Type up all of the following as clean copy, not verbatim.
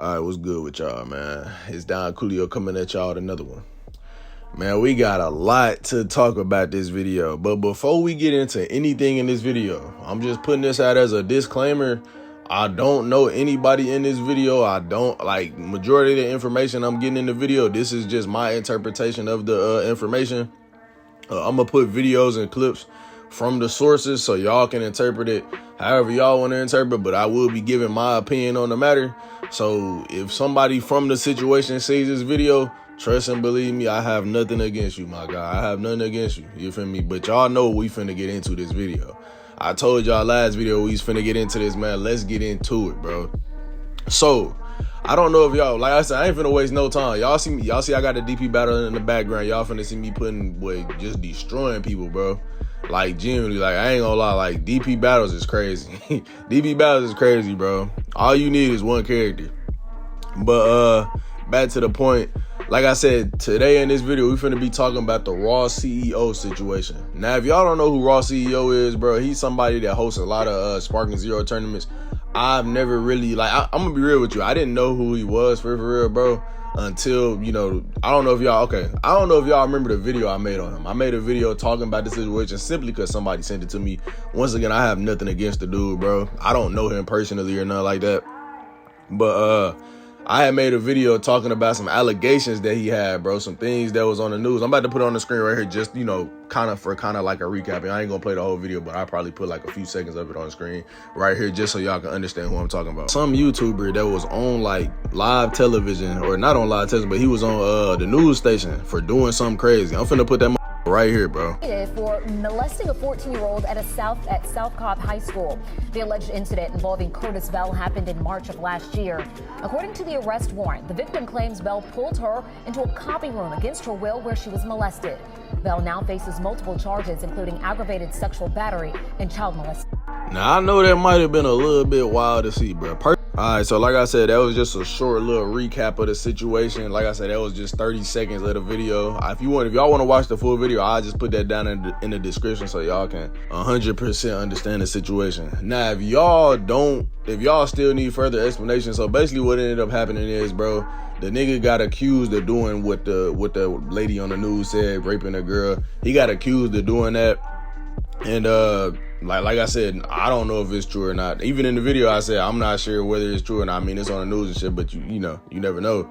All right, what's good with y'all, man? It's Don Coolio coming at y'all with another one. Man, we got a lot to talk about this video, but before we get into anything in this video, I'm just putting this out as a disclaimer. I don't know anybody in this video. I don't, like, majority of the information I'm getting in the video, this is just my interpretation of the information. I'm gonna put videos and clips from the sources so y'all can interpret it however y'all want to interpret, but I will be giving my opinion on the matter. So if somebody from the situation sees this video, trust and believe me, I have nothing against you, my guy. I have nothing against you. You feel me? But y'all know we finna get into this video. I told y'all last video we was finna get into this, man. Let's get into it, bro. So I don't know if y'all, like I said, I ain't finna waste no time. Y'all see me, I got the DP battle in the background. Y'all finna see me putting, just destroying people, bro. Like, genuinely, like, I ain't gonna lie, like, DP battles is crazy. DP battles is crazy, bro. All you need is one character. But back to the point. Like I said, today in this video, we finna be talking about the Rawceo situation. Now, if y'all don't know who Rawceo is, bro, he's somebody that hosts a lot of Sparking Zero tournaments. I've never really, like, I'm gonna be real with you. I didn't know who he was for real, bro, until, you know, I don't know if y'all remember the video I made on him. I made a video talking about the situation simply because somebody sent it to me. Once again, I have nothing against the dude, bro. I don't know him personally or nothing like that. But I had made a video talking about some allegations that he had, bro, some things that was on the news. I'm about to put it on the screen right here, just, you know, kind of like a recap. I ain't gonna play the whole video, but I probably put like a few seconds of it on the screen right here just so y'all can understand who I'm talking about. Some YouTuber that was on like live television, or not on live television, but he was on the news station for doing something crazy. I'm finna put that right here, bro. For molesting a 14-year-old at South Cobb High School. The alleged incident involving Curtis Bell happened in March of last year. According to the arrest warrant, the victim claims Bell pulled her into a copy room against her will where she was molested. Bell now faces multiple charges, including aggravated sexual battery and child molestation. Now, I know that might have been a little bit wild to see, bro. All right, so like I said, that was just a short little recap of the situation. Like I said, that was just 30 seconds of the video. If y'all want to watch the full video, I'll just put that down in the description so y'all can 100% understand the situation. Now, if y'all still need further explanation, so basically what ended up happening is, bro, the nigga got accused of doing what the lady on the news said, raping a girl. He got accused of doing that. And like I said, I don't know if it's true or not. Even in the video, I said I'm not sure whether it's true or not. I mean, it's on the news and shit, but you know, you never know.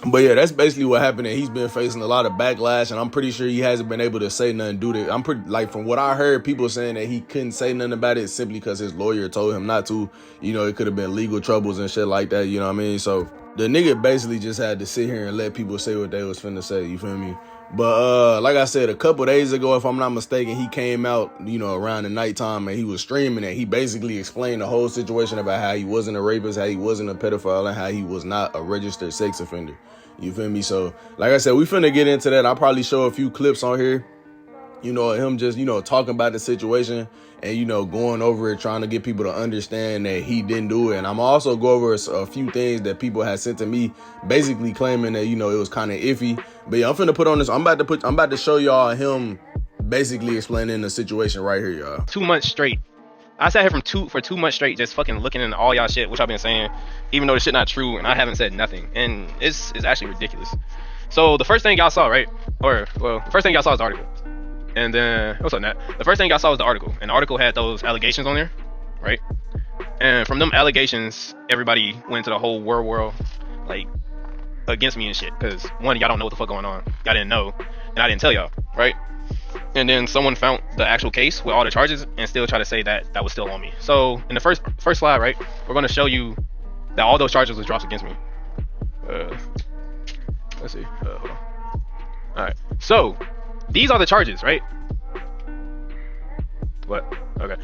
But yeah, that's basically what happened. And he's been facing a lot of backlash, and I'm pretty sure he hasn't been able to say nothing. I'm pretty, like, from what I heard, people saying that he couldn't say nothing about it simply because his lawyer told him not to. You know, it could have been legal troubles and shit like that. You know what I mean? So the nigga basically just had to sit here and let people say what they was finna say. You feel me? But like I said, a couple days ago, if I'm not mistaken, he came out, you know, around the nighttime, and he was streaming, and he basically explained the whole situation about how he wasn't a rapist, how he wasn't a pedophile, and how he was not a registered sex offender. You feel me? So like I said, we finna get into that. I'll probably show a few clips on here, you know, him just, you know, talking about the situation and, you know, going over it, trying to get people to understand that he didn't do it. And I'm also go over a few things that people had sent to me, basically claiming that, you know, it was kind of iffy. But yeah, I'm finna put on this. I'm about to show y'all him basically explaining the situation right here, y'all. 2 months straight. I sat here for 2 months straight, just fucking looking into all y'all shit, which I've been saying, even though the shit not true, and I haven't said nothing. And it's actually ridiculous. So the first thing y'all saw, right? Well, the first thing y'all saw is the article. And then, what's up, Nat? The first thing y'all saw was the article. And the article had those allegations on there, right? And from them allegations, everybody went to the whole world, like, against me and shit. Because, one, y'all don't know what the fuck going on. Y'all didn't know. And I didn't tell y'all, right? And then someone found the actual case with all the charges and still try to say that that was still on me. So, in the first slide, right, we're going to show you that all those charges was dropped against me. Let's see. Hold on. All right. So, these are the charges, right? What? Okay.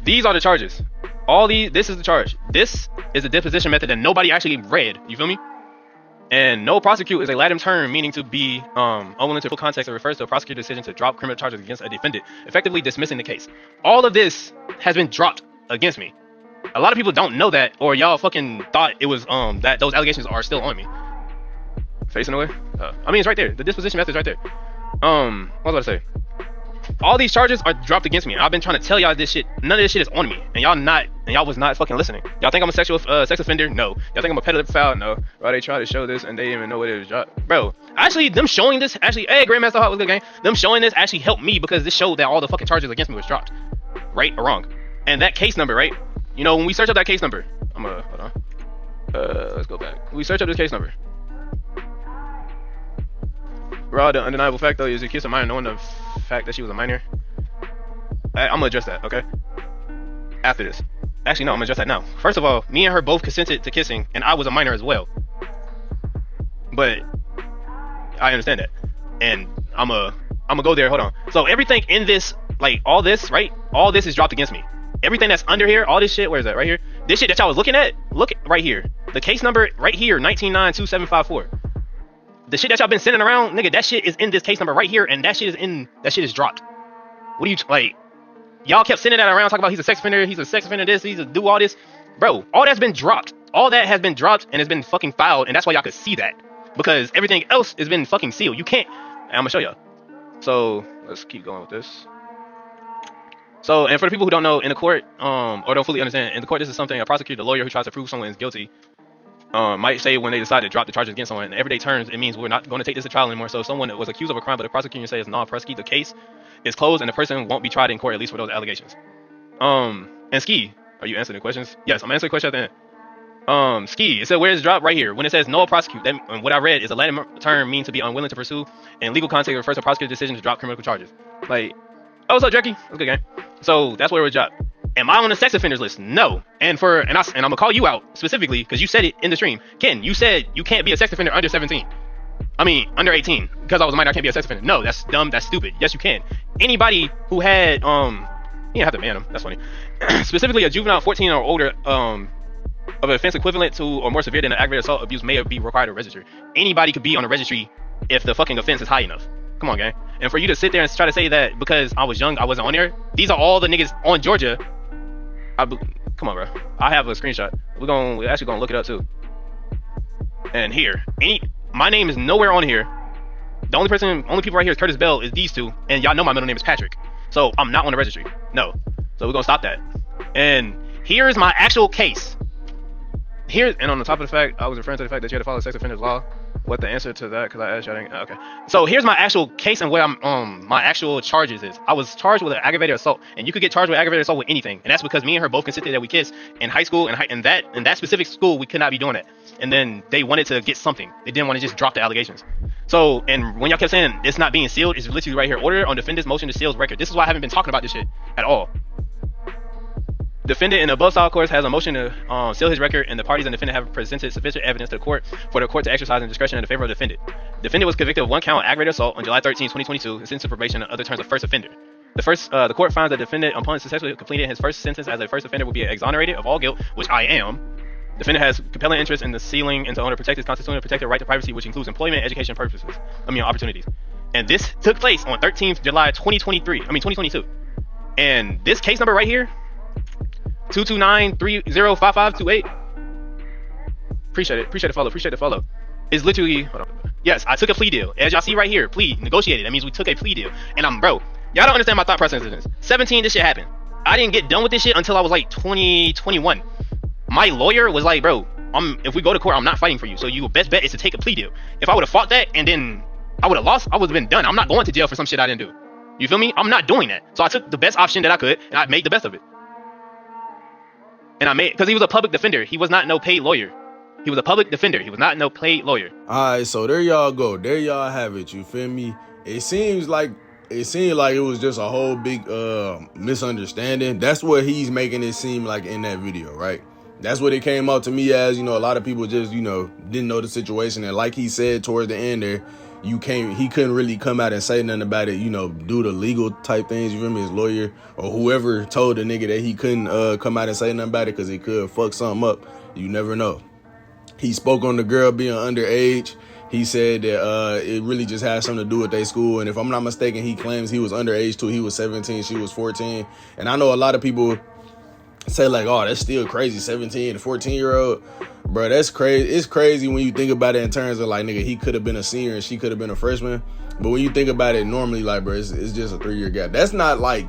These are the charges. This is the charge. This is a deposition method that nobody actually read. You feel me? And no prosecute is a Latin term meaning to be unwilling to full context. It refers to a prosecutor's decision to drop criminal charges against a defendant, effectively dismissing the case. All of this has been dropped against me. A lot of people don't know that, or y'all fucking thought it was that those allegations are still on me. Facing away? I mean, it's right there. The disposition method is right there. What was I about to say? all these charges are dropped against me. I've been trying to tell y'all this shit. None of this shit is on me, and y'all was not fucking listening. Y'all think I'm a sex offender? No. Y'all think I'm a pedophile? No. Bro, they try to show this and they didn't even know what it was dropped. Bro, actually, them showing this hey, Grandmaster Hot was good game. Them showing this actually helped me because this showed that all the fucking charges against me was dropped, right or wrong. And that case number, right? You know, when we search up that case number, hold on. Let's go back. We search up this case number. Raw, the undeniable fact though is the kiss a minor, knowing the fact that she was a minor. I'm gonna address that, okay? After this. Actually, no, I'm gonna address that now. First of all, me and her both consented to kissing, and I was a minor as well. But I understand that, and I'm gonna go there. Hold on. So everything in this, like all this, right? All this is dropped against me. Everything that's under here, all this shit. Where is that? Right here. This shit that y'all was looking at. Look right here. The case number right here, 1992-754. The shit that y'all been sending around, nigga, that shit is in this case number right here, and that shit is dropped. What do you, like, y'all kept sending that around, talking about he's a sex offender, this, he's a do all this. Bro, all that's been dropped. All that has been dropped, and it's been fucking filed, and that's why y'all could see that. Because everything else has been fucking sealed. You can't, and I'm gonna show y'all. So, let's keep going with this. So, and for the people who don't know, in the court, or don't fully understand, in the court, this is something a prosecutor, the lawyer who tries to prove someone is guilty, might say when they decide to drop the charges against someone. In everyday terms, it means we're not going to take this to trial anymore. So if someone was accused of a crime, but the prosecutor says non-prosecute, the case is closed and the person won't be tried in court, at least for those allegations. And Ski, are you answering the questions? Yes, I'm answering the question at the end. Ski, it said where is drop right here. When it says no prosecute, that what I read is a Latin term means to be unwilling to pursue, and legal context refers to prosecutor's decision to drop criminal charges. Like, oh, what's up, Jerky? That's a good game. So that's where it was dropped. Am I on the sex offenders list? No. And I'm gonna call you out specifically because you said it in the stream. Ken, you said you can't be a sex offender under 17. I mean, under 18. Because I was a minor, I can't be a sex offender. No, that's dumb. That's stupid. Yes, you can. Anybody who had, you didn't have to ban them. That's funny. Specifically, a juvenile 14 or older, of an offense equivalent to or more severe than an aggravated assault abuse may be required to register. Anybody could be on a registry if the fucking offense is high enough. Come on, gang. And for you to sit there and try to say that because I was young, I wasn't on there. These are all the niggas on Georgia. Come on, bro. I have a screenshot. We're actually gonna look it up too. And here, my name is nowhere on here. The only people right here is Curtis Bell, is these two, and y'all know my middle name is Patrick. So I'm not on the registry. No. So we're gonna stop that. And here is my actual case. And on the top of the fact, I was referring to the fact that you had to follow sex offenders law. What the answer to that? Because I asked you. Okay. So here's my actual case and what my actual charges is. I was charged with an aggravated assault, and you could get charged with aggravated assault with anything, and that's because me and her both consented that we kissed in high school, and in that specific school we could not be doing it. And then they wanted to get something. They didn't want to just drop the allegations. So, and when y'all kept saying it's not being sealed, it's literally right here. Order on defendant's motion to seal record. This is why I haven't been talking about this shit at all. Defendant in the above style course has a motion to seal his record, and the parties and defendant have presented sufficient evidence to the court for the court to exercise discretion in the favor of the defendant. Defendant was convicted of one count aggravated assault on July 13, 2022, and sentenced to probation and other terms of first offender. The court finds that defendant, upon successfully completing his first sentence as a first offender, will be exonerated of all guilt, which I am. Defendant has compelling interest in the sealing and to own or protect his constitutionally protected right to privacy, which includes employment, education opportunities. And this took place on 13th July 2022. And this case number right here, 229-305528. Appreciate the follow. Is literally, hold on. Yes, I took a plea deal. As y'all see right here, plea negotiated. That means we took a plea deal. And bro, y'all don't understand my thought process in this. 17, this shit happened. I didn't get done with this shit until I was like 21. My lawyer was like, bro, if we go to court, I'm not fighting for you. So your best bet is to take a plea deal. If I would have fought that and then I would have lost, I would have been done. I'm not going to jail for some shit I didn't do. You feel me? I'm not doing that. So I took the best option that I could, and I made the best of it. And because he was a public defender. He was not no paid lawyer. He was a public defender. He was not no paid lawyer. All right, so there y'all go. There y'all have it. You feel me? It seemed like it was just a whole big misunderstanding. That's what he's making it seem like in that video, right? That's what it came out to me as. You know, a lot of people just, didn't know the situation. And like he said towards the end there, he couldn't really come out and say nothing about it, do the legal type things. You feel me? His lawyer or whoever told the nigga that he couldn't come out and say nothing about it because it could fuck something up. You never know. He spoke on the girl being underage. He said that it really just had something to do with their school. And if I'm not mistaken, he claims he was underage too. He was 17, she was 14. And I know a lot of people say like, oh, that's still crazy, 17 and 14-year-old. Bro, that's crazy. It's crazy when you think about it in terms of like, nigga, he could have been a senior and she could have been a freshman. But when you think about it normally, like, bro, it's just a 3-year gap. That's not like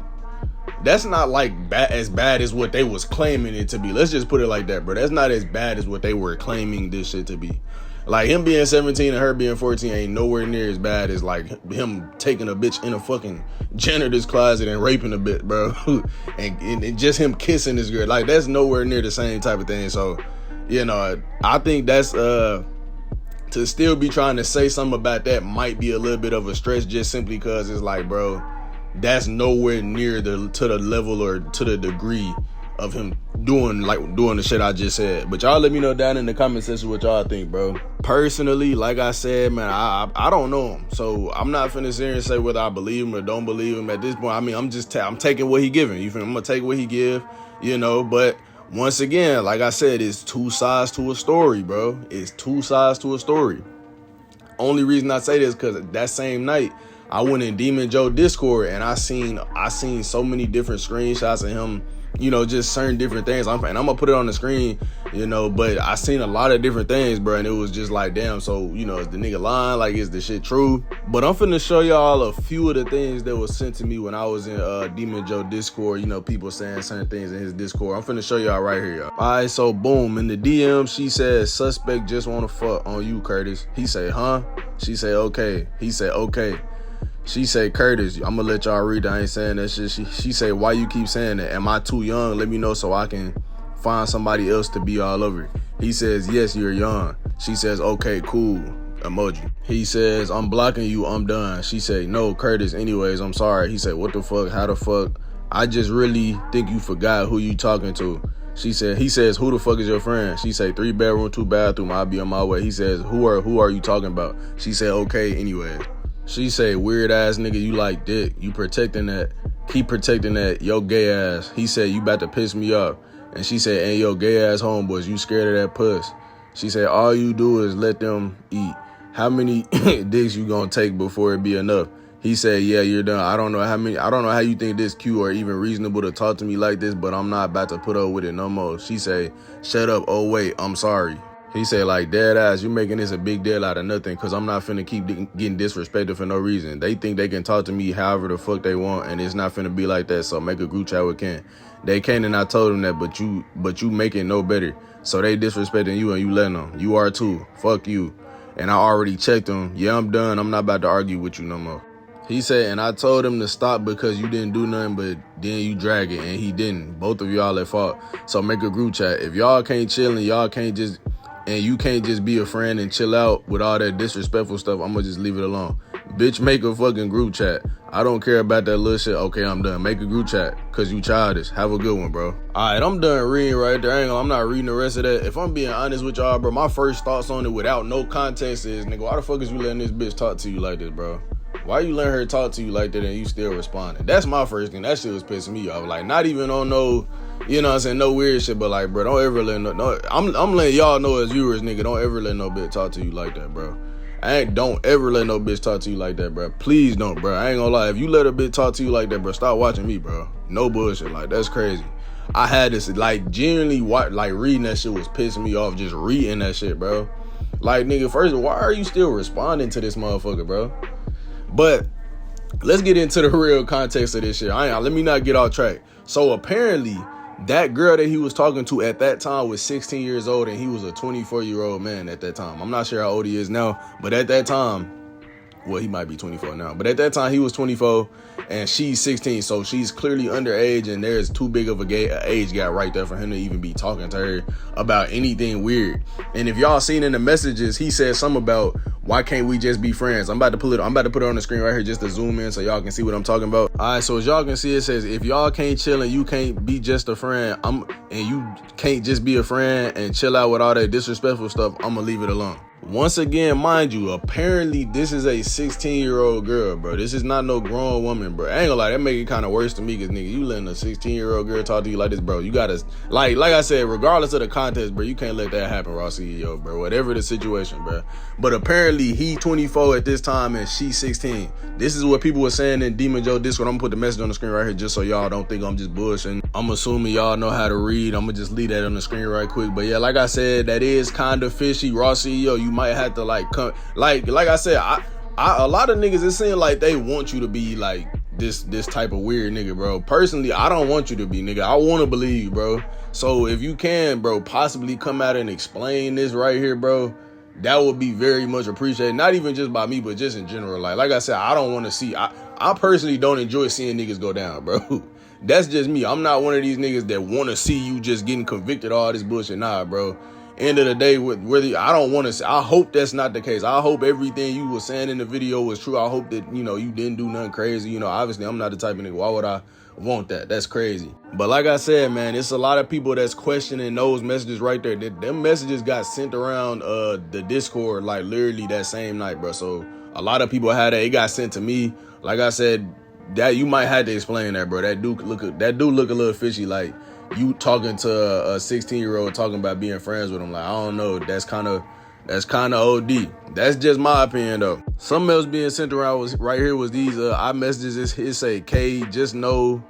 as bad as what they was claiming it to be. Let's just put it like that, bro. That's not as bad as what they were claiming this shit to be. Like, him being 17 and her being 14 ain't nowhere near as bad as like him taking a bitch in a fucking janitor's closet and raping a bitch, bro. and just him kissing this girl. Like, that's nowhere near the same type of thing. So, you know, I think that's to still be trying to say something about that might be a little bit of a stretch, just simply because it's like, bro, that's nowhere near to the level or to the degree of him doing the shit I just said. But y'all let me know down in the comment section what y'all think, bro. Personally, like I said, man, I don't know him, so I'm not finna sit here and say whether I believe him or don't believe him at this point. I mean, I'm taking what he giving. You feel me? I'm gonna take what he give, you know. But once again, like I said, it's two sides to a story, bro. It's two sides to a story. Only reason I say this because that same night I went in Demon Joe Discord and I seen so many different screenshots of him, you know, just certain different things. I'm gonna put it on the screen, you know, but I seen a lot of different things, bro, and it was just like, damn. So, you know, is the nigga lying? Like, is the shit true? But I'm finna show y'all a few of the things that was sent to me when I was in Demon Joe Discord. You know, people saying certain things in his Discord. I'm finna show y'all right here, y'all. All right, so boom, in the DM, she said, suspect just wanna fuck on you, Curtis. He say, huh? She say, okay. He said, okay. She say, Curtis, I'm gonna let y'all read that. I ain't saying that shit. She say, why you keep saying that? Am I too young? Let me know so I can find somebody else to be all over it. He says, yes, you're young. She says, okay, cool. Emoji. He says, I'm blocking you. I'm done. She say, no, Curtis, anyways, I'm sorry. He said, what the fuck? How the fuck? I just really think you forgot who you talking to. He says, who the fuck is your friend? She say, 3 bedroom, 2 bathroom. I'll be on my way. He says, who are you talking about? She said, okay, anyways. She say, weird ass nigga, you like dick. You protecting that. Keep protecting that. Yo, gay ass. He said, you about to piss me off. And she said, hey, yo, gay ass homeboys, you scared of that puss. She said, all you do is let them eat. How many dicks you gonna take before it be enough? He said, yeah, you're done. I don't know how you think this cute or even reasonable to talk to me like this, but I'm not about to put up with it no more. She say, shut up. Oh, wait, I'm sorry. He said, like, dead ass, you making this a big deal out of nothing, because I'm not finna keep getting disrespected for no reason. They think they can talk to me however the fuck they want, and it's not finna be like that, so make a group chat with Ken. They can, and I told them that, but you make it no better. So they disrespecting you, and you letting them. You are too. Fuck you. And I already checked them. Yeah, I'm done. I'm not about to argue with you no more. He said, and I told him to stop because you didn't do nothing, but then you drag it, and he didn't. Both of y'all at fault. So make a group chat. If y'all can't chill and y'all can't just... and you can't just be a friend and chill out with all that disrespectful stuff, I'm gonna just leave it alone. Bitch, make a fucking group chat. I don't care about that little shit. Okay, I'm done. Make a group chat, because you childish. Have a good one, bro. All right, I'm done reading right there. I'm not reading the rest of that. If I'm being honest with y'all, bro, my first thoughts on it without no context is, nigga, why the fuck is you letting this bitch talk to you like this, bro? Why you letting her talk to you like that and you still responding? That's my first thing. That shit was pissing me off. Like, not even on no, you know what I'm saying, no weird shit, but like, bro, don't ever let no I'm letting y'all know as viewers, nigga, don't ever let no bitch talk to you like that, bro. Don't ever let no bitch talk to you like that, bro. Please don't, bro. I ain't gonna lie. If you let a bitch talk to you like that, bro, stop watching me, bro. No bullshit. Like, that's crazy. I had this, like, genuinely, like, reading that shit was pissing me off, just reading that shit, bro. Like, nigga, first of all, why are you still responding to this motherfucker, bro? But let's get into the real context of this shit. Let me not get off track. So apparently, that girl that he was talking to at that time was 16 years old, and he was a 24-year-old man at that time. I'm not sure how old he is now, but at that time, well, he might be 24 now, but at that time he was 24 and she's 16, so she's clearly underage, and there's too big of a age gap right there for him to even be talking to her about anything weird. And if y'all seen in the messages, he said something about, why can't we just be friends? I'm about to put it on the screen right here just to zoom in so y'all can see what I'm talking about. All right, so as y'all can see, it says, if y'all can't chill and you can't be just a friend, and you can't just be a friend and chill out with all that disrespectful stuff, I'm gonna leave it alone. Once again, mind you, apparently this is a 16-year-old girl, bro. This is not no grown woman, bro. I ain't gonna lie, that make it kind of worse to me, because, nigga, you letting a 16-year-old girl talk to you like this, bro. You gotta, like I said, regardless of the context, bro, you can't let that happen, Rawceo, bro. Whatever the situation, bro. But apparently he 24 at this time and she 16. This is what people were saying in Demon Joe Discord. I'm gonna put the message on the screen right here just so y'all don't think I'm just bullshitting. I'm assuming y'all know how to read. I'm gonna just leave that on the screen right quick. But yeah, like I said, that is kind of fishy. Rawceo, you might have to like come, like I said, a lot of niggas, it seems like they want you to be like this type of weird nigga, bro. Personally, I don't want you to be, nigga. I want to believe you, bro. So if you can, bro, possibly come out and explain this right here, bro, that would be very much appreciated. Not even just by me, but just in general. Like I said, I don't want to see, I personally don't enjoy seeing niggas go down, bro. That's just me. I'm not one of these niggas that want to see you just getting convicted of all this bullshit. Nah, bro. End of the day, I don't want to. I hope that's not the case. I hope everything you were saying in the video was true. I hope that, you know, you didn't do nothing crazy. You know, obviously, I'm not the type of nigga. Why would I want that? That's crazy. But like I said, man, it's a lot of people that's questioning those messages right there. Them messages got sent around the Discord like literally that same night, bro. So a lot of people had that. It got sent to me. Like I said, that you might have to explain that, bro. That dude look a little fishy. Like, you talking to a 16-year-old talking about being friends with him. Like, I don't know. That's kind of OD. That's just my opinion, though. Something else being sent around was right here was these iMessages. It say, K, just know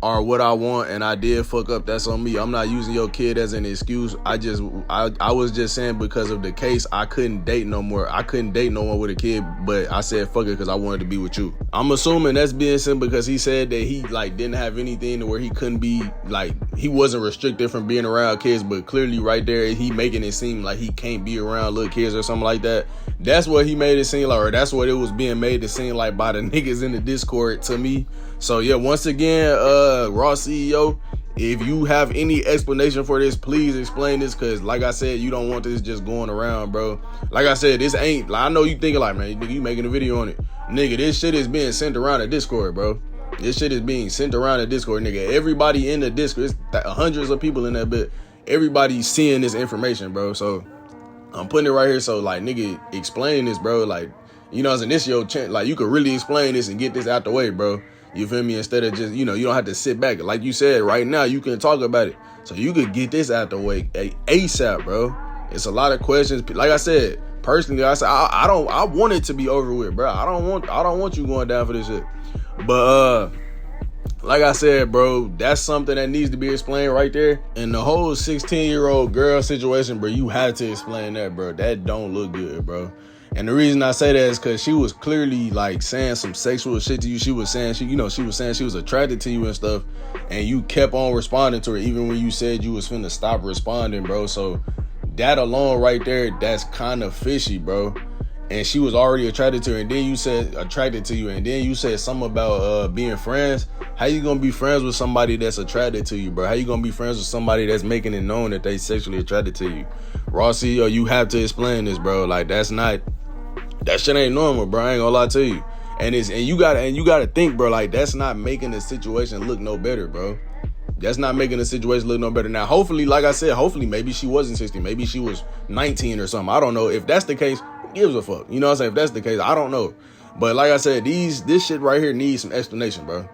are what I want, and I did fuck up. That's on me. I'm not using your kid as an excuse. I was just saying because of the case, I couldn't date no more. I couldn't date no one with a kid, but I said fuck it because I wanted to be with you. I'm assuming that's being sent because he said that he like didn't have anything to where he couldn't be, like, he wasn't restricted from being around kids, but clearly right there he making it seem like he can't be around little kids or something like that. That's what he made it seem like, or that's what it was being made to seem like by the niggas in the Discord to me. So yeah, once again, Rawceo, if you have any explanation for this, please explain this, because like I said, you don't want this just going around, bro. Like I said, this ain't, I know you thinking like, man, nigga, you making a video on it. Nigga, this shit is being sent around the Discord, bro. This shit is being sent around the Discord, nigga. Everybody in the Discord, it's hundreds of people in that bit. Everybody's seeing this information, bro. So I'm putting it right here. So like, nigga, explain this, bro. Like, you know, as an issue, like, you could really explain this and get this out the way, bro. You feel me? Instead of just, you know, you don't have to sit back. Like you said, right now, you can talk about it. So you could get this out the way ASAP, bro. It's a lot of questions. Like I said, personally, I said, I want it to be over with, bro. I don't want you going down for this shit. But, like I said, bro, that's something that needs to be explained right there. And the whole 16-year-old girl situation, bro, you had to explain that, bro. That don't look good, bro. And the reason I say that is because she was clearly like saying some sexual shit to you. She was saying she was attracted to you and stuff, and you kept on responding to her even when you said you was finna stop responding, bro. So that alone right there, that's kind of fishy, bro. And she was already attracted to her, and then you said attracted to you, and then you said something about being friends. How you gonna be friends with somebody that's attracted to you, bro? How you gonna be friends with somebody that's making it known that they sexually attracted to you? Rawceo, you have to explain this, bro. Like, that shit ain't normal, bro. I ain't gonna lie to you. And you gotta think, bro, like, that's not making the situation look no better, bro. That's not making the situation look no better. Now, hopefully, like I said, hopefully maybe she wasn't 16. Maybe she was 19 or something. I don't know. If that's the case, who gives a fuck? You know what I'm saying? If that's the case, I don't know. But like I said, this shit right here needs some explanation, bro.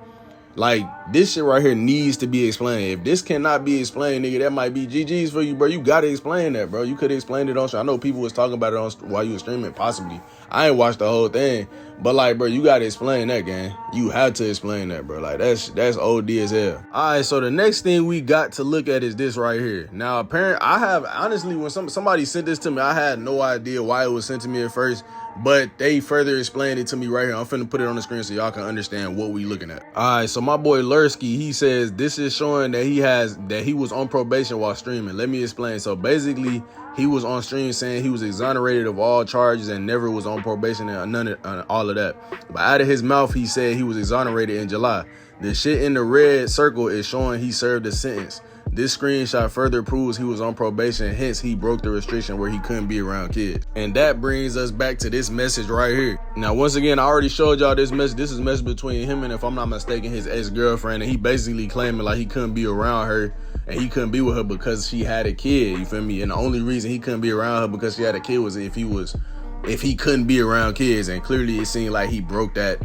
Like, this shit right here needs to be explained. If this cannot be explained, nigga, that might be GG's for you, bro. You gotta explain that, bro. You could have explained it on stream. I know people was talking about it on while you were streaming, possibly. I ain't watched the whole thing. But, like, bro, you gotta explain that, gang. You have to explain that, bro. Like, that's OD as hell. All right, so the next thing we got to look at is this right here. Now, apparently, I have, honestly, when somebody sent this to me, I had no idea why it was sent to me at first. But they further explained it to me right here. I'm finna put it on the screen so y'all can understand what we looking at. All right, so my boy Lursky, he says this is showing that he was on probation while streaming. Let me explain. So basically, he was on stream saying he was exonerated of all charges and never was on probation and none of all of that. But out of his mouth, he said he was exonerated in July. The shit in the red circle is showing he served a sentence. This screenshot further proves he was on probation, hence he broke the restriction where he couldn't be around kids. And that brings us back to this message right here. Now, once again, I already showed y'all this message. This is a message between him and, if I'm not mistaken, his ex-girlfriend. And he basically claiming like he couldn't be around her and he couldn't be with her because she had a kid, you feel me? And the only reason he couldn't be around her because she had a kid was if he couldn't be around kids. And clearly it seemed like he broke that,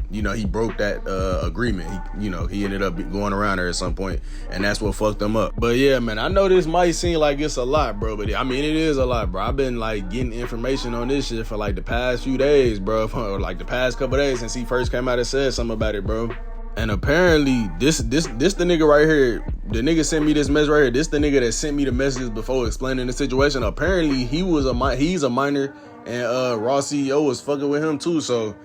agreement. He ended up going around her at some point, and that's what fucked him up. But yeah, man, I know this might seem like it's a lot, bro, but I mean, it is a lot, bro. I've been like getting information on this shit for like the past few days, bro, for like the past couple days since he first came out and said something about it, bro. And apparently, this the nigga right here, the nigga sent me this message right here. This the nigga that sent me the messages before explaining the situation. Apparently, he's a minor, and Rawceo was fucking with him too. So,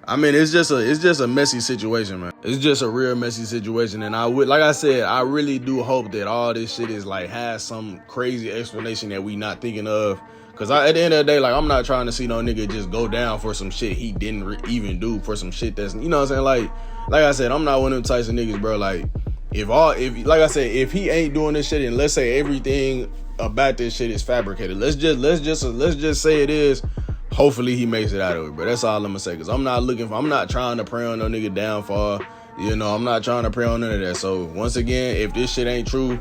I mean, it's just a messy situation, man. It's just a real messy situation. And like I said, I really do hope that all this shit is like has some crazy explanation that we not thinking of. Cause at the end of the day, like, I'm not trying to see no nigga just go down for some shit he didn't even do, for some shit that's, you know what I'm saying? Like I said, I'm not one of them types of niggas, bro. Like, like I said, if he ain't doing this shit, and let's say everything about this shit is fabricated, let's just say it is. Hopefully he makes it out of it, bro. That's all I'm gonna say. Cause I'm not trying to pray on no nigga downfall. You know, I'm not trying to pray on none of that. So once again, if this shit ain't true,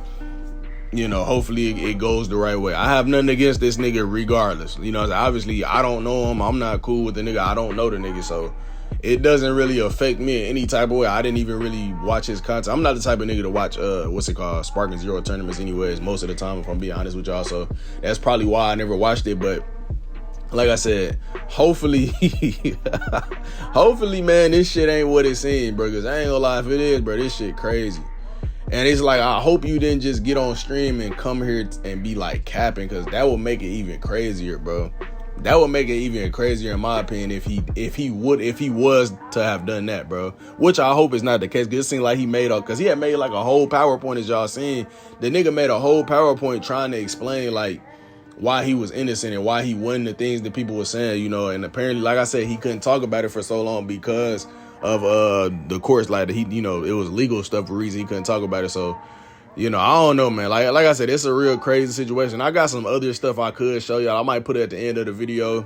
you know, hopefully it goes the right way. I have nothing against this nigga regardless. You know, obviously I don't know him. I'm not cool with the nigga. I don't know the nigga. So it doesn't really affect me in any type of way. I didn't even really watch his content. I'm not the type of nigga to watch, Sparking Zero tournaments anyways, most of the time, if I'm being honest with y'all. So that's probably why I never watched it. But like I said, hopefully, man, this shit ain't what it seems, bro. Cause I ain't gonna lie, if it is, bro, this shit crazy. And it's like, I hope you didn't just get on stream and come here and be like capping, because that would make it even crazier, bro. That would make it even crazier in my opinion if he was to have done that, bro. Which I hope is not the case, because it seemed like because he had made like a whole PowerPoint, as y'all seen. The nigga made a whole PowerPoint trying to explain like why he was innocent and why he wasn't the things that people were saying, you know. And apparently, like I said, he couldn't talk about it for so long because of the course, like he, you know, it was legal stuff for a reason he couldn't talk about it. So, you know, I don't know, man. Like I said, it's a real crazy situation. I got some other stuff I could show y'all. I might put it at the end of the video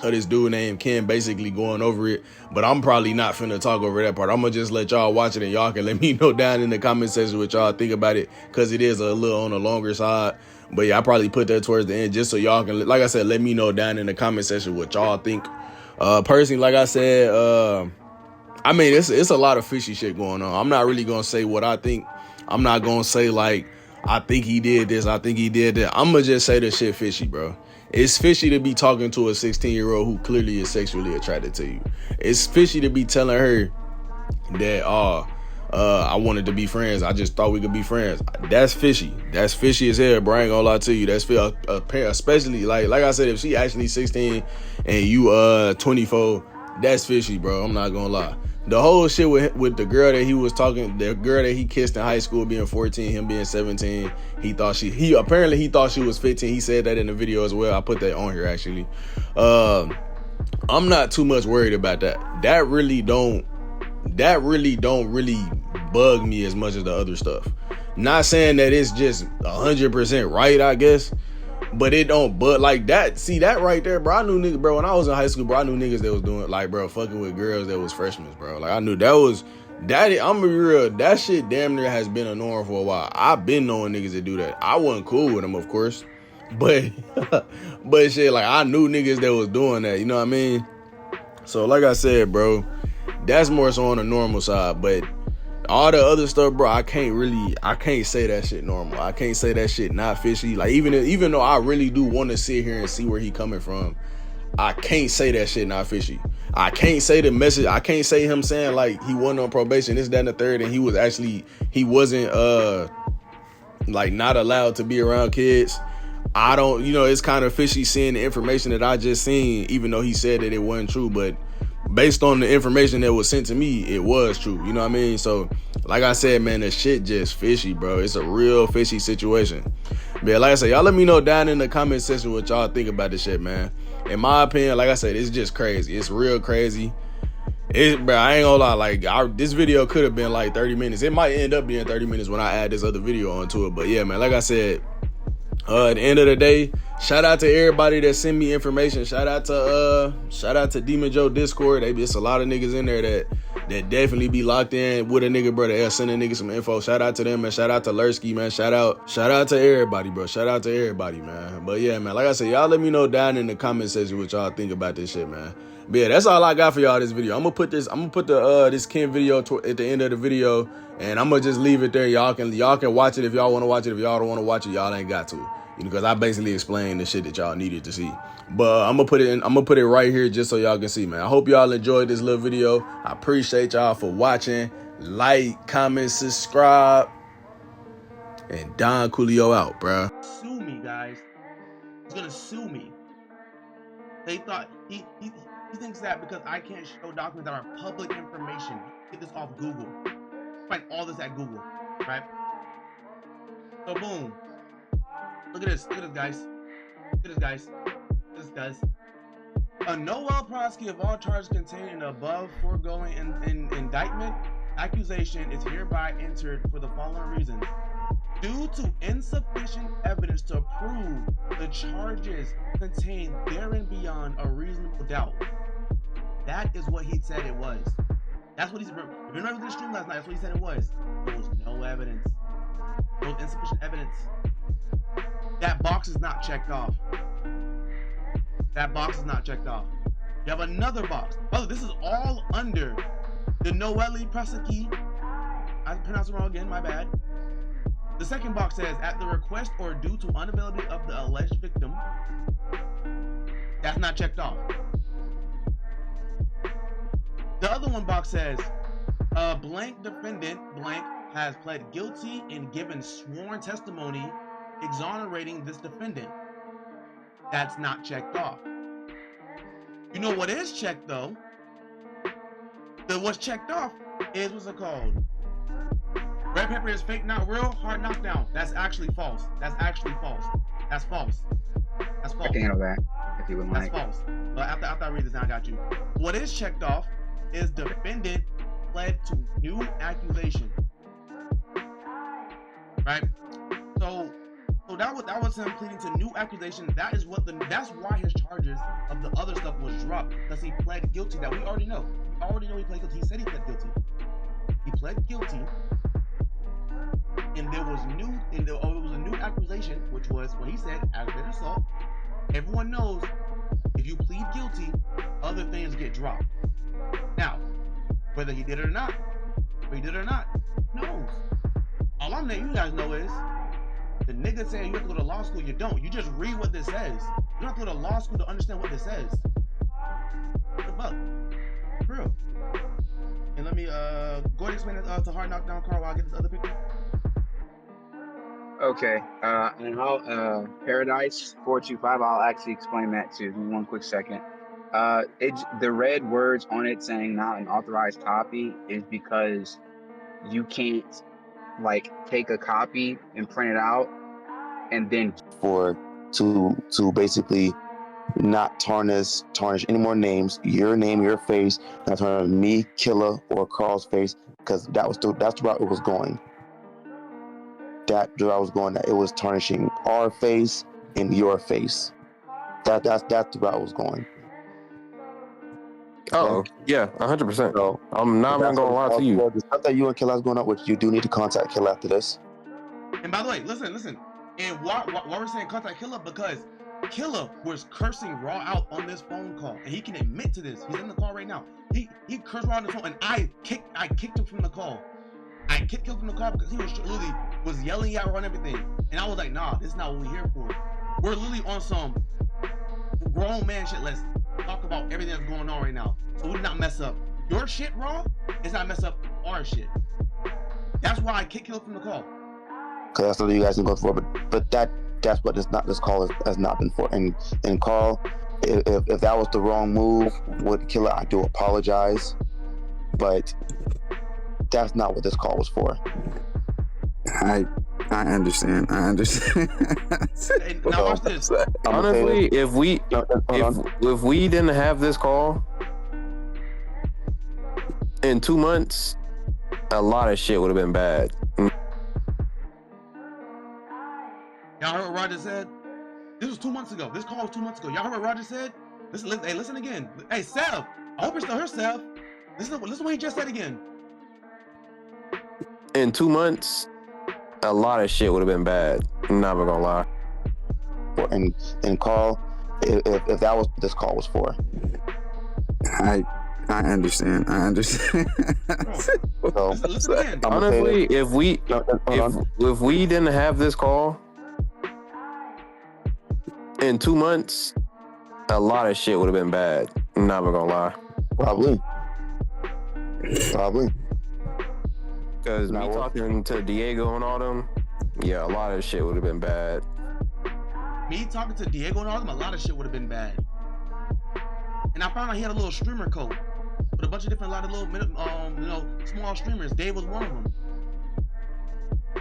of this dude named Ken basically going over it, but I'm probably not finna talk over that part. I'm gonna just let y'all watch it, and y'all can let me know down in the comment section what y'all think about it, because it is a little on the longer side. But yeah, I probably put that towards the end just so y'all can, like I said, let me know down in the comment section what y'all think. Personally, like I said, I mean, it's a lot of fishy shit going on. I'm not really gonna say what I think. I'm not gonna say like, I think he did this, I think he did that. I'm gonna just say the shit fishy, bro. It's fishy to be talking to a 16-year-old who clearly is sexually attracted to you. It's fishy to be telling her that, I wanted to be friends, I just thought we could be friends. That's fishy. That's fishy as hell, bro. I ain't gonna lie to you. That's especially like I said, if she actually 16 and you 24, that's fishy, bro. I'm not gonna lie. The whole shit with the girl that he was talking, the girl that he kissed in high school being 14, him being 17, he apparently he thought she was 15. He said that in the video as well. I put that on here actually. I'm not too much worried about that. That really don't really bug me as much as the other stuff. Not saying that it's just 100% right, I guess, but it don't. But like that, see that right there, bro. I knew niggas, bro. When I was in high school, bro, I knew niggas that was doing like, bro, fucking with girls that was freshmen, bro. Like I knew that was that. I'm gonna be real. That shit damn near has been a norm for a while. I've been knowing niggas that do that. I wasn't cool with them, of course, but but shit, like I knew niggas that was doing that. You know what I mean? So like I said, bro, that's more so on the normal side, but all the other stuff, bro, I can't say that shit normal. I can't say that shit not fishy. Like even though I really do want to sit here and see where he coming from, I can't say that shit not fishy. I can't say the message. I can't say him saying like he wasn't on probation, this, that, and the third, and he wasn't like not allowed to be around kids. I don't, you know, it's kind of fishy seeing the information that I just seen, even though he said that it wasn't true, but based on the information that was sent to me, it was true. You know what I mean? So, like I said, man, the shit just fishy, bro. It's a real fishy situation. But like I said, y'all let me know down in the comment section what y'all think about this shit, man. In my opinion, like I said, it's just crazy. It's real crazy. Bro, I ain't gonna lie. Like, this video could have been like 30 minutes. It might end up being 30 minutes when I add this other video onto it. But yeah, man, like I said, at the end of the day, shout out to everybody that send me information. Shout out to Demon Joe Discord. It's a lot of niggas in there that definitely be locked in with a nigga, bro. They'll send a nigga some info. Shout out to them, man. Shout out to Lursky, man. Shout out to everybody, bro. Shout out to everybody, man. But yeah, man, like I said, y'all let me know down in the comment section what y'all think about this shit, man. But yeah, that's all I got for y'all this video. I'm gonna put this Ken video at the end of the video, and I'm gonna just leave it there. Y'all can watch it if y'all want to watch it. If y'all don't want to watch it, y'all ain't got to. because I basically explained the shit that y'all needed to see. But I'm gonna put it right here just so y'all can see, man. I hope y'all enjoyed this little video. I appreciate y'all for watching. Like, comment, subscribe, and Don Coolio out, bruh. Sue me, guys. He's gonna sue me. They thought he thinks that because I can't show documents that are public information. Get this off Google. Find all this at Google, right? So boom. Look at this. Look at this, guys. Look at this, guys. Look at this, guys. A Noel Prosky of all charges contained in the above foregoing indictment accusation is hereby entered for the following reasons. Due to insufficient evidence to prove the charges contained therein beyond a reasonable doubt. That is what he said it was. That's what he's. If you remember the stream last night, that's what he said it was. There was no evidence. There was insufficient evidence. That box is not checked off. That box is not checked off. You have another box. Oh, this is all under the Noelle Prosky. I pronounced it wrong again, my bad. The second box says, at the request or due to unavailability of the alleged victim. That's not checked off. The other one box says, blank defendant blank has pled guilty and given sworn testimony exonerating this defendant. That's not checked off. You know what is checked though? What's checked off is, what's it called? Red pepper is fake, not real. Hard knockdown. That's actually false. That's actually false. That's false. That's false. I can handle that if you would like. That's false. But after I read this, now I got you. What is checked off is defendant pled to new accusation. Right? So that was him pleading to new accusation. That's why his charges of the other stuff was dropped, because he pled guilty. That we already know. We already know he pled guilty. He said he pled guilty. He pled guilty. And there was it was a new accusation, which was what he said, aggravated assault. Everyone knows if you plead guilty, other things get dropped. Now, whether he did it or not, who knows? All I'm letting you guys know is the nigga saying you have to go to law school, you don't. You just read what this says. You don't have to go to law school to understand what this says. What the fuck? For real. And let me go ahead and explain it to Hard Knockdown Carl while I get this other picture. Okay, and I'll, Paradise 425, I'll actually explain that too. Give me one quick second. The red words on it saying not an authorized copy is because you can't, like, take a copy and print it out and then to basically not tarnish any more names, your name, your face, not tarnish me, Killer, or Carl's face, because that's the route it was going. That I was going, that it was tarnishing our face and your face. That's the route I was going. Oh, yeah, 100%. So, I'm not even gonna lie to you. The stuff that you and Killer is going up, which you do need to contact Killer after this. And by the way, listen. And why we're saying contact Killer? Because Killer was cursing Raw out on this phone call, and he can admit to this. He's in the call right now. He cursed Raw on the phone, and I kicked him from the call. I kicked him from the call because he was yelling at Raw and everything. And I was like, nah, this is not what we're here for. We're literally on some grown man shit. Let's talk about everything that's going on right now. So we do not mess up your shit, Raw. It's not mess up our shit. That's why I kicked Killer from the call. Because that's what you guys can go for. But that's what this call has not been for. And Carl, if that was the wrong move with Killer, I do apologize. But that's not what this call was for. I understand. Now watch this. Honestly, if we didn't have this call in 2 months, a lot of shit would have been bad. Y'all heard what Roger said? This was 2 months ago. This call was 2 months ago. Y'all heard what Roger said? Listen again. Hey, Sev. I hope it's still her, Sev. Listen what he just said again. In 2 months, a lot of shit would have been bad. I'm not even gonna lie. And Carl, if that was what this call was for. I understand. Bro, listen again. Honestly, if we didn't have this call in 2 months, a lot of shit would have been bad. I'm not even gonna lie. Probably. Because me talking to Diego and all them, yeah, a lot of shit would have been bad. Me talking to Diego and all them, a lot of shit would have been bad. And I found out he had a little streamer code with a bunch of different, lot of little, small streamers. Dave was one of them.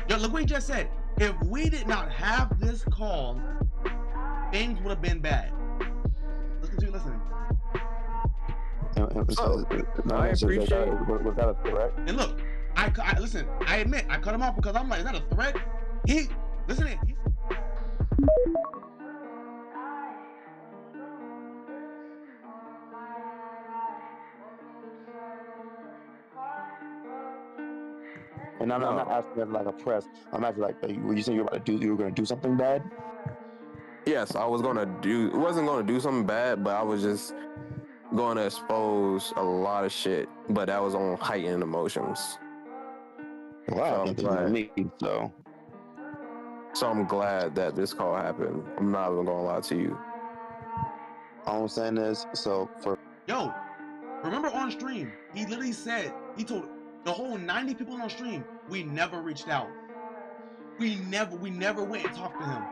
Yo, look what he just said. If we did not have this call, things would have been bad. Let's continue listening. I appreciate it. Was that a threat? And look, I listen. I admit I cut him off because I'm like, is that a threat? Listen. And I'm not asking as like a press. I'm asking like, were you saying you were going to do something bad? Yes, I was gonna do. It wasn't gonna do something bad, but I was just going to expose a lot of shit. But that was on heightened emotions. Wow, So I'm glad that this call happened. I'm not even gonna lie to you. All I'm saying is, Yo, remember on stream, he literally said, he told the whole 90 people on stream, we never reached out. We never went and talked to him.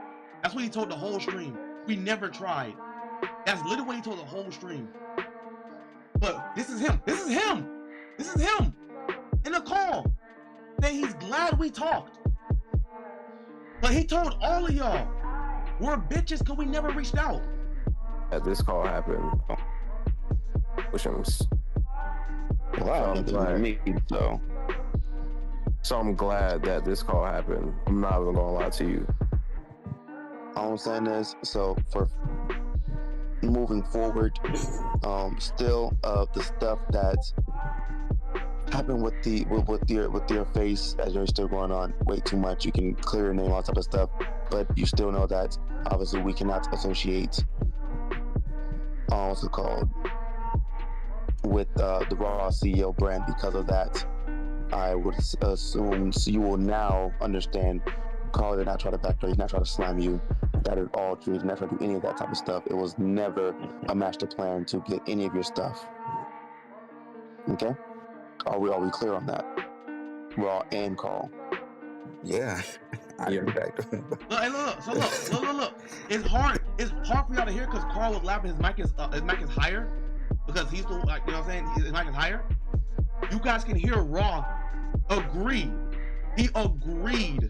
That's what he told the whole stream. We never tried. That's literally what he told the whole stream. But this is him in the call, saying he's glad we talked. But he told all of y'all, we're bitches because we never reached out. That this call happened. So I'm glad that this call happened. I'm not even gonna lie to you. all I'm saying is, so for moving forward, still the stuff that happened with your face as you're still going on way too much. You can clear your name, all type of stuff, but you still know that obviously we cannot associate what's it called with the Rawceo brand because of that. I would assume you will now understand Carl did not try to backdoor, he did not try to slam you. That is all true. He did not try to do any of that type of stuff. It was never a master plan to get any of your stuff. Okay? Are we clear on that? Raw and Carl. Yeah. Look. It's hard for y'all to hear because Carl was laughing. His mic is higher because he's the, like, you know what I'm saying? His mic is higher. You guys can hear Raw agree. He agreed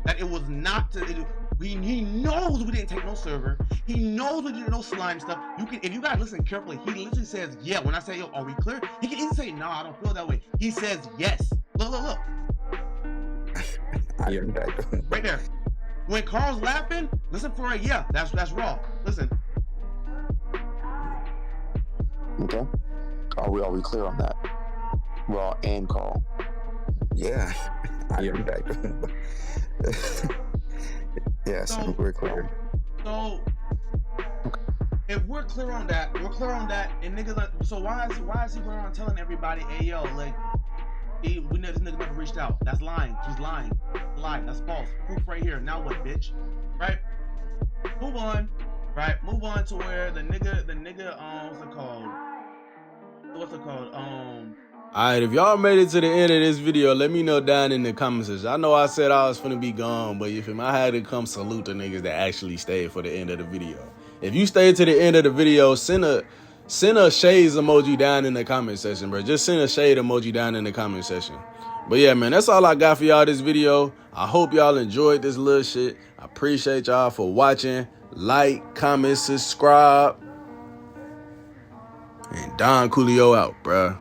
that it was not to. He knows we didn't take no server. He knows we did no slime stuff. If you guys listen carefully, he literally says, yeah. When I say, yo, are we clear? He can easily say, no, I don't feel that way. He says yes. Look. Right there. When Carl's laughing, listen for a yeah. That's Raw. Listen. Okay. Are we clear on that? Raw and Carl. Yeah. Yes, So- we're clear. So if we're clear on that, and niggas like, so why is he going around telling everybody, hey yo, like, this nigga never reached out? That's lying. He's lying. Lying. That's false. Proof right here. Now what, bitch? Right? Move on. Right? Move on to where the nigga, what's it called? Alright, if y'all made it to the end of this video, let me know down in the comments section. I know I said I was finna be gone, but if I had to come salute the niggas that actually stayed for the end of the video. If you stayed to the end of the video, send a shades emoji down in the comment section, bro. Just send a shade emoji down in the comment section. But yeah, man, that's all I got for y'all this video. I hope y'all enjoyed this little shit. I appreciate y'all for watching. Like, comment, subscribe. And Don Coolio out, bruh.